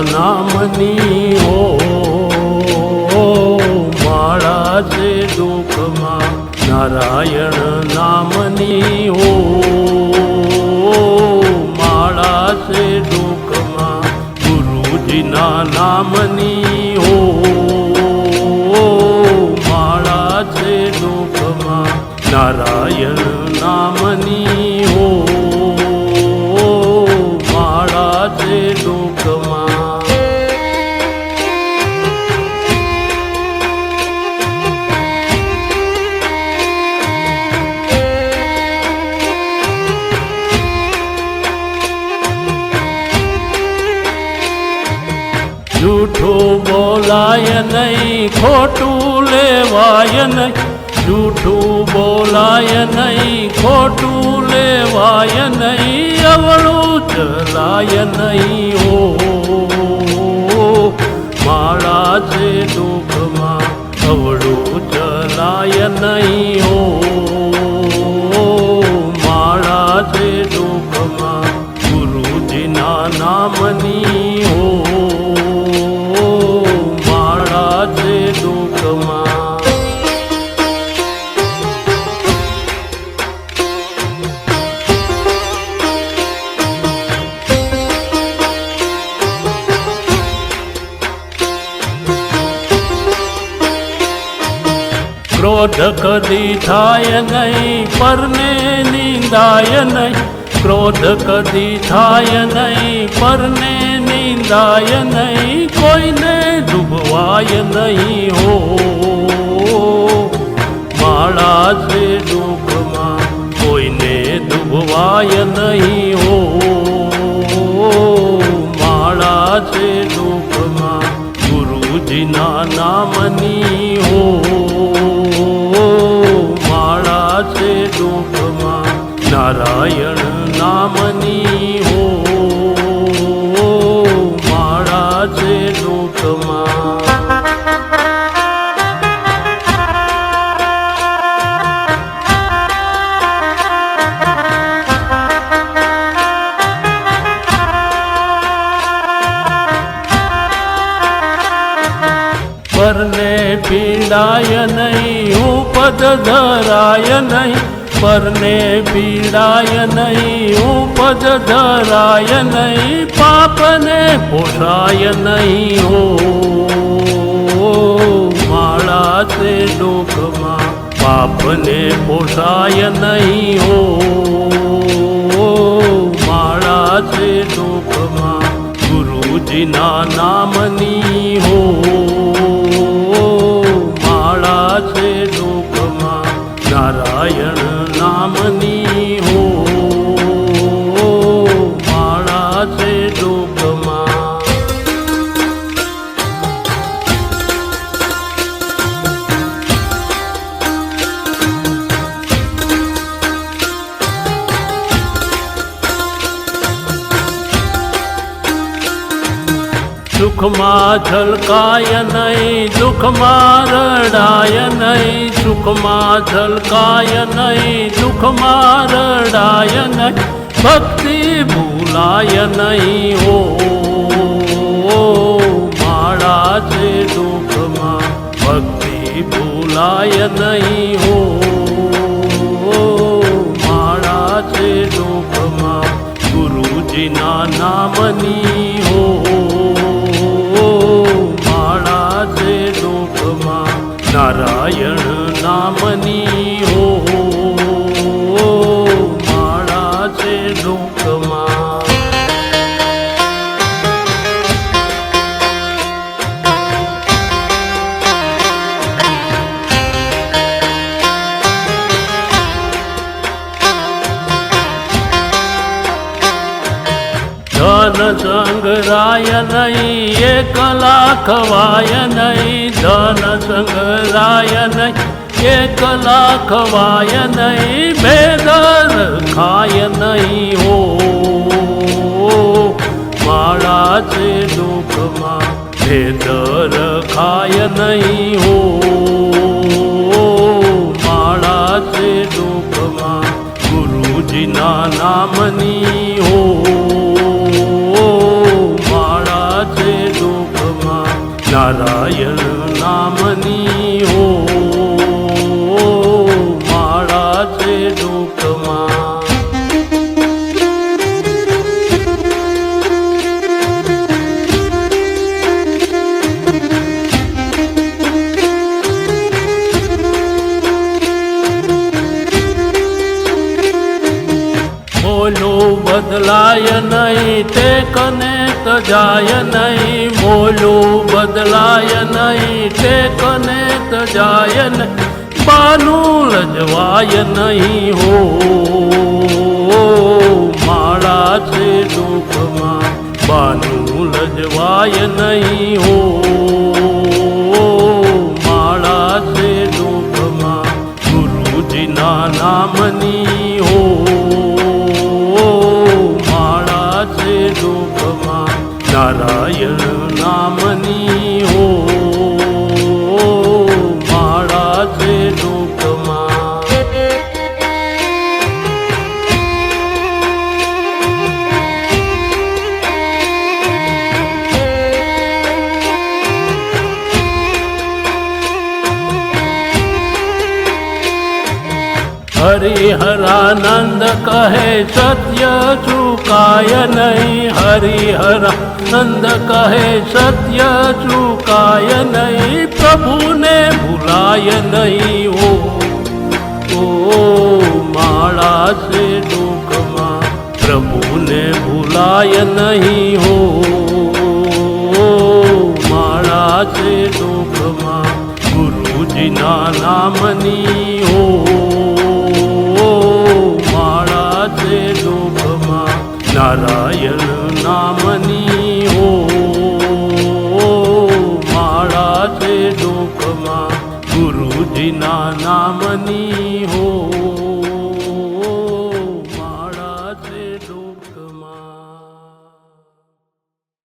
નામની હો માળા છે દુઃખમાં નારાયણ નામની હો માળા છે દુઃખમાં ગુરુજીના નામની હો માળા છે દુઃખમાં નારાયણ નામની હો માળા છે દુઃખમાં જૂઠું બોલાય નહીં ખોટું લેવાય નહીં જૂઠું બોલાય નહીં ખોટું લેવાય નહીં અવળું ચલાય નહીં હો માળા છે દુઃખમાં અવળું ચલાય નહીં હો માળા છે દુઃખમાં ગુરુજીના નામની હો માળા છે દુઃખમાં ક્રોધ કદી થાય નહીં પરને નિંદાય નહીં ક્રોધ કદી થાય નહીં પરને નિંદાય નહીં કોઈને ડૂબવાય નહીં હો માળા છે દુઃખમાં કોઈને ડૂબવાય નહીં હો માળા છે દુઃખમાં ગુરુજીના નામની હો માળા છે દુઃખમાં નારાયણ નામની હો માળા છે દુઃખમાં પરને પીડાય નહીં ઉપદ ધરાય નહીં પરને પીડાય નહીં ઉપદ ધરાય નહીં પાપને પોષાય નહીં હો માળા છે દુઃખમાં પાપને પોષાય નહીં હો માળા છે દુઃખમાં ગુરુજીના નામની હો માળા છે દુઃખમાં નારાયણ નામની હો માળા છે દુઃખમાં સુખમાં ઝલકાય નહીં દુઃખમાં રડાય નહીં સુખમાં ઝલકાય નહીં દુઃખમાં રડાય નહીં ભક્તિ ભૂલાય નહીં હો માળા છે દુઃખમાં ભક્તિ ભૂલાય નહીં હો માળા છે દુઃખમાં ગુરુજીના નામની હો માળા છે દુઃખમાં નારાયણ નામની હો માળા છે દુઃખમાં ધન સંગ્રાય નહીં એકલા ખવાય નહીં ધન સંગ્રાય નહીં એકલા ખવાય નહીં ભેદર ખાય નહીં હો માળા છે દુઃખમાં ભેદર ખાય નહીં હો માળા છે દુઃખમાં ગુરુજીના નામની હો માળા છે બદલાય નહીં ટેકને તજાય નહીં, બોલું બદલાય નહીં ટેકને તજાય નહીં, બાનું લજવાય નહીં હો. માળા છે દુઃખમાં બાનું લજવાય નહીં હો. માળા છે દુઃખમાં ગુરુજીના નામની હો. માળા છે દુઃખમાં નારાયણ નામની હો. માળા છે દુઃખમાં હરિહરાનંદ કહે સત્ય ચૂકાય નહીં, હરિહરાનંદ કહે સત્ય ચૂકાય નહીં, પ્રભુને ભૂલાય નહીં હો. માળા છે દુઃખમાં પ્રભુને ભૂલાય નહીં હો. માળા છે દુઃખમાં ગુરુજીના નામની હો. માળા છે દુઃખમાં નારાયણ નામની હો. માળા છે દુઃખમાં ગુરુજીના નામની હો.